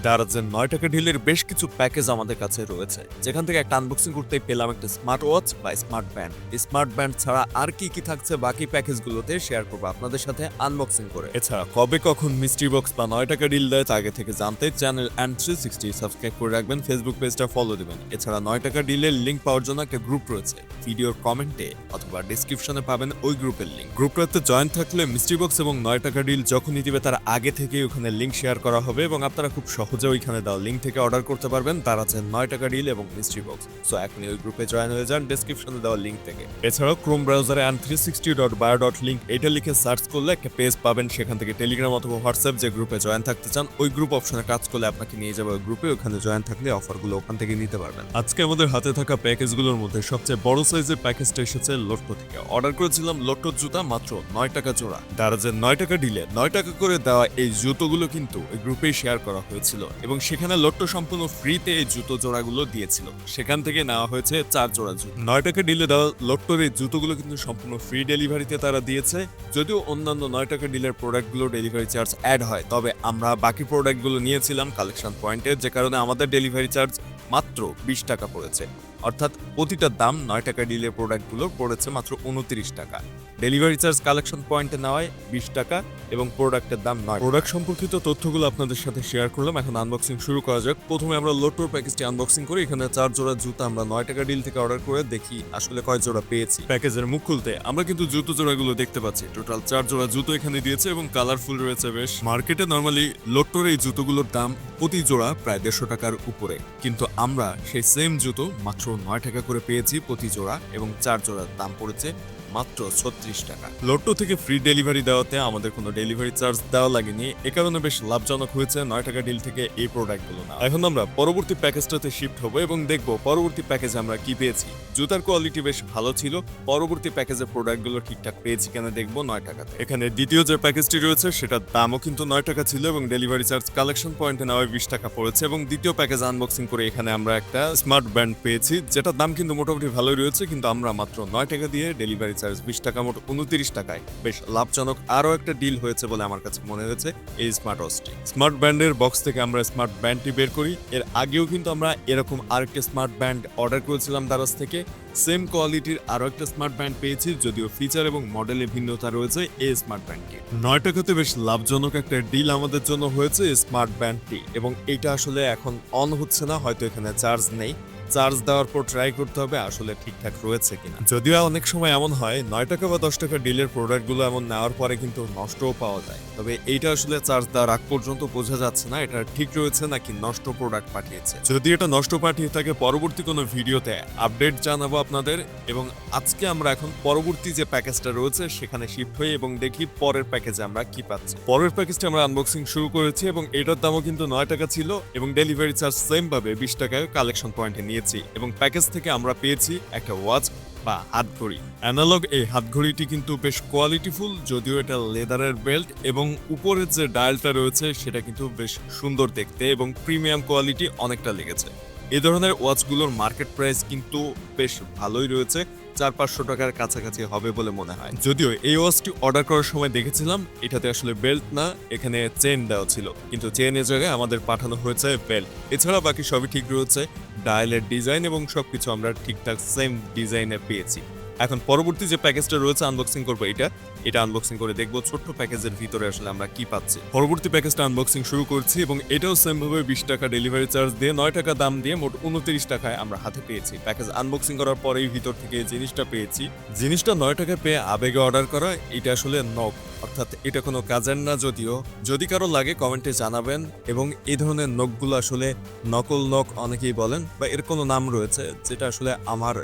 দারাজের 9 টাকা ডিলের বেশ কিছু প্যাকেজ আমাদের কাছে রয়েছে, যেখান থেকে একটা আনবক্সিং করতেই পেলাম একটা স্মার্ট ওয়াচ বা স্মার্ট ব্যান্ড। স্মার্ট ব্যান্ড ছাড়া আর কি কি থাকছে বাকি প্যাকেজগুলোতে শেয়ার করবো আপনাদের সাথে আনবক্সিং করে। এছাড়া কবে কখন মিস্ট্রি বক্স বা 9 টাকা ডিল দেয় তা আগে থেকে জানতে চ্যানেল অ্যান্ড 360 সাবস্ক্রাইব করে রাখবেন, ফেসবুক পেজটা ফলো দিবেন। এছাড়া 9 টাকা ডিলের লিঙ্ক পাওয়ার জন্য একটা গ্রুপ রয়েছে, ভিডিওর কমেন্টে অথবা ডিসক্রিপশনে পাবেন ওই গ্রুপের লিঙ্ক। গ্রুপটাতে জয়েন থাকলে মিস্ট্রি বক্স এবং 9 টাকা ডিল যখনই দিবে তার আগে থেকে ওখানে লিঙ্ক শেয়ার করা হবে এবং আপনারা খুব সহজে ওইখানে দেওয়া লিঙ্ক থেকে অর্ডার করতে পারবেন। তার আছে 9 টাকা ডিল এবং মিস্ট্রি বক্স। সো এখনই ওই গ্রুপে জয়েন হয়ে যান ডেসক্রিপশনে দেওয়া লিঙ্ক থেকে। এছাড়াও ক্রোম ব্রাউজারে and360.bio.link এটা লিখে সার্চ করলে একটা পেজ পাবেন, সেখান থেকে টেলিগ্রাম অথবা হোয়াটসঅ্যাপ যে গ্রুপে জয়েন থাকতে চান ওই গ্রুপ অপশনে কাজ করলে আপনাকে নিয়ে যাবে ওই গ্রুপে। ওখানে জয়েন থাকলে অফারগুলো ওখান থেকে নিতে পারবেন। আজকে আমাদের হাতে থাকা প্যাকেজগুলোর মধ্যে সবচেয়ে বড় সাইজের প্যাকেজটা এসেছে লোট্টো থেকে। অর্ডার করেছিলাম লোট্টোর জুতা মাত্র 9 টাকা জোড়া। দারাজের 9 টাকা ডিলে 9 টাকা করে দেওয়া এই জুতোগুলো কিন্তু ওই গ্রুপেই শেয়ার করা হয়েছিল এবং সেখানে লোট্টো সম্পূর্ণ ফ্রিতে এই জুতো জোড়াগুলো দিয়েছিল। সেখান থেকে নেওয়া হয়েছে 4 জোড়া জুতো। 9 টাকা ডিলে দেওয়া লোট্টোর এই জুতোগুলো কিন্তু সম্পূর্ণ ফ্রি ডেলিভারিতে তারা দিয়েছে। যদিও অন্যান্য 9 টাকা ডিলের প্রোডাক্টগুলো ডেলিভারি চার্জ অ্যাড হয়, তবে আমরা বাকি প্রোডাক্টগুলো নিয়েছিলাম কালেকশন পয়েন্টে, যে কারণে আমাদের ডেলিভারি চার্জ মাত্র 20 টাকা পড়েছে। অর্থাৎ প্রতিটার দাম 9 টাকা ডিলের প্রোডাক্টগুলো পড়েছে মাত্র 29 টাকা। ডেলিভারি চার্জ কালেকশন পয়েন্টে নেওয়ায় 20 টাকা এবং প্রোডাক্টের দাম 9। প্রোডাক্ট সম্পর্কিত তথ্যগুলো আপনাদের সাথে শেয়ার করলাম। এখন আনবক্সিং শুরু করা যাক। প্রথমে আমরা লোট্টোর প্যাকেজটি আনবক্সিং করি। এখানে 4 জোড়া জুতা আমরা 9 টাকা ডিল থেকে অর্ডার করে দেখি আসলে কয় জোড়া পেয়েছি। প্যাকেজের মুখ খুলতে আমরা কিন্তু জুতো জোড়াগুলো দেখতে পাচ্ছি। টোটাল 4 জোড়া জুতো এখানে দিয়েছে এবং কালারফুল রয়েছে বেশ। মার্কেটে নরমালি লোট্টোর এই জুতোগুলোর দাম প্রতি জোড়া প্রায় 150 টাকার উপরে, কিন্তু আমরা সেই সেম জুতো মাত্র 9 টাকা করে পেয়েছি প্রতি জোড়া এবং 4 জোড়ার দাম পড়েছে মাত্র 36 টাকা। লোট্টো থেকে ফ্রি ডেলিভারি দেওয়াতে আমাদের কোনো ডেলিভারি চার্জ দেওয়া লাগেনি, এ কারণে বেশ লাভজনক হয়েছে 9 টাকা ডিল থেকে এই প্রোডাক্টগুলো না। এখন আমরা পরবর্তী প্যাকেজটাতে শিফট হবো এবং দেখবো পরবর্তী প্যাকেজে আমরা কি পেয়েছি। জুতার কোয়ালিটি বেশ ভালো ছিল। পরবর্তী প্যাকেজের প্রোডাক্টগুলো ঠিকঠাক পেয়েছি কিনা দেখবো 9 টাকাতে। এখানে দ্বিতীয় যে প্যাকেজটি রয়েছে সেটার দামও কিন্তু 9 টাকা ছিল এবং ডেলিভারি চার্জ কালেকশন পয়েন্টে নেওয়ায় 20 টাকা পড়েছে এবং দ্বিতীয় প্যাকেজ আনবক্সিং করে এখানে আমরা একটা স্মার্ট ব্যান্ড পেয়েছি, যেটার দাম কিন্তু মোটামুটি ভালোই রয়েছে, কিন্তু আমরা মাত্র 9 টাকা দিয়ে ডেলিভারি চার্জ 20 টাকা, মোট 29 টাকায় বেশ লাভজনক আরো একটা ডিল হয়েছে বলে আমার কাছে মনে হয়েছে এই স্মার্ট ওয়াচটি। স্মার্ট ব্যান্ডের বক্স থেকে আমরা স্মার্ট ব্যান্ডটি বের করি। এর আগেও কিন্তু আমরা এরকম আরেকটা স্মার্ট ব্যান্ড অর্ডার করেছিলাম দারাজ থেকে। সেম কোয়ালিটির আরো একটা স্মার্ট ব্যান্ড পেয়েছি, যদিও ফিচার এবং মডেলে ভিন্নতা রয়েছে এই স্মার্ট ব্যান্ডটি। 9 টাকাতে বেশ লাভজনক একটা ডিল আমাদের জন্য হয়েছে স্মার্ট ব্যান্ডটি এবং এটা আসলে এখন অন হচ্ছে না, হয়তো এখানে চার্জ নেই। চার্জ দেওয়ার পর ট্রাই করতে হবে আসলে ঠিকঠাক রয়েছে কিনা। যদিও অনেক সময় এমন হয় 9 টাকা বা 10 টাকা ডিলের প্রোডাক্টগুলো এমন নেওয়ার পরে কিন্তু নষ্টও পাওয়া যায়, তবে এইটা আসলে চার্জ দেওয়ার আগ পর্যন্ত বোঝা যাচ্ছে না এটা ঠিক রয়েছে নাকি নষ্ট প্রোডাক্ট পাঠিয়েছে। যদি এটা নষ্ট পাঠিয়ে থাকে পরবর্তী কোনো ভিডিওতে আপডেট জানাবো আপনাদের। এবং আজকে আমরা এখন পরবর্তী যে প্যাকেজটা রয়েছে সেখানে শিফট হই এবং দেখি পরের প্যাকেজে আমরা কি পাচ্ছি। পরের প্যাকেজটা আমরা আনবক্সিং শুরু করেছি এবং এটার দামও কিন্তু 9 টাকা ছিল এবং ডেলিভারি চার্জ সেম ভাবে 20 টাকায় কালেকশন পয়েন্টে নিয়েছি এবং প্যাকেজ থেকে আমরা পেয়েছি একটা ওয়াচ বা হাতঘড়ি। অ্যানালগ এই হাতঘড়িটি কিন্তু বেশ কোয়ালিটিফুল, যদিও এটা লেদারের বেল্ট এবং উপরের যে ডায়ালটা রয়েছে সেটা কিন্তু বেশ সুন্দর দেখতে এবং প্রিমিয়াম কোয়ালিটি অনেকটা লেগেছে। এই ধরনের ওয়াচগুলোর মার্কেট প্রাইস কিন্তু বেশ ভালোই রয়েছে, 400-500 টাকার কাছাকাছি হবে বলে মনে হয়। যদিও এই ওয়াচটি অর্ডার করার সময় দেখেছিলাম এটাতে আসলে বেল্ট না, এখানে চেন দেওয়া ছিল, কিন্তু চেনের জায়গায় আমাদের পাঠানো হয়েছে বেল্ট। এছাড়া বাকি সবই ঠিক রয়েছে, ডায়ালের ডিজাইন এবং সবকিছু আমরা ঠিকঠাক সেম ডিজাইনে পেয়েছি। এখন পরবর্তী যে প্যাকেজটা রয়েছে আনবক্সিং করবো এটা আনবক্সিং করে দেখবো ছোট্ট প্যাকেজের ভিতরে আসলে আমরা কি পাচ্ছি। পরবর্তী প্যাকেজটা আনবক্সিং শুরু করছি এবং এটাও সেম ভাবে 20 টাকা ডেলিভারি চার্জ দিয়ে 9 টাকা দাম দিয়ে মোট 29 টাকায় আমরা হাতে পেয়েছি। প্যাকেজ আনবক্সিং করার পরেই ভিতর থেকে জিনিসটা পেয়েছি। জিনিসটা 9 টাকায় পেয়ে আবেগে অর্ডার করা। এটা আসলে নখ, অর্থাৎ এটা কোনো কাজের না। যদিও যদি কারো লাগে কমেন্টে জানাবেন এবং এই ধরনের নখগুলো আসলে নকল নখ অনেকেই বলেন বা এর কোনো নাম রয়েছে যেটা আসলে আমার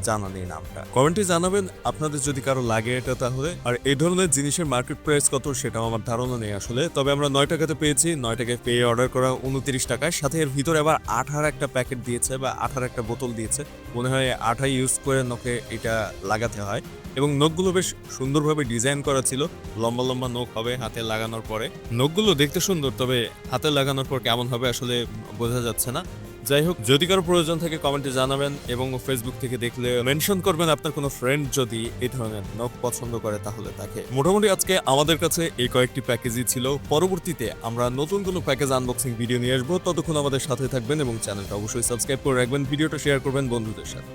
জানা নেই নামটা। কমেন্টে জানাবেন আপনাদের যদি কারো লাগে এটা তাহলে। আর এই ধরনের জিনিসের মার্কেট প্রাইস কত সেটাও আমার ধারণা নেই আসলে, তবে আমরা 9 টাকাতে পেয়েছি। 9 টাকায় পেয়ে অর্ডার করা 29 টাকায়, সাথে এর ভিতরে আবার আঠার একটা প্যাকেট দিয়েছে বা আঠার একটা বোতল দিয়েছে। মনে হয় আঠা ইউজ করে নখে এটা লাগাতে হয় এবং নখগুলো বেশ সুন্দরভাবে ডিজাইন করা ছিল। লম্বা লম্বা নখ হবে হাতে লাগানোর পরে। নখগুলো দেখতে সুন্দর, তবে হাতে লাগানোর পর কেমন হবে আসলে বোঝা যাচ্ছে না। যাই হোক, যদি কারো প্রয়োজন থাকে কমেন্টে জানাবেন এবং ফেসবুক থেকে দেখলে মেনশন করবেন আপনার কোনো ফ্রেন্ড যদি এই ধরনের নখ পছন্দ করে তাহলে তাকে। মোটামুটি আজকে আমাদের কাছে এই কয়েকটি প্যাকেজই ছিল। পরবর্তীতে আমরা নতুন কোনো প্যাকেজ আনবক্সিং ভিডিও নিয়ে আসবো। ততক্ষণ আমাদের সাথে থাকবেন এবং চ্যানেলটা অবশ্যই সাবস্ক্রাইব করে রাখবেন, ভিডিওটা শেয়ার করবেন বন্ধুদের সাথে।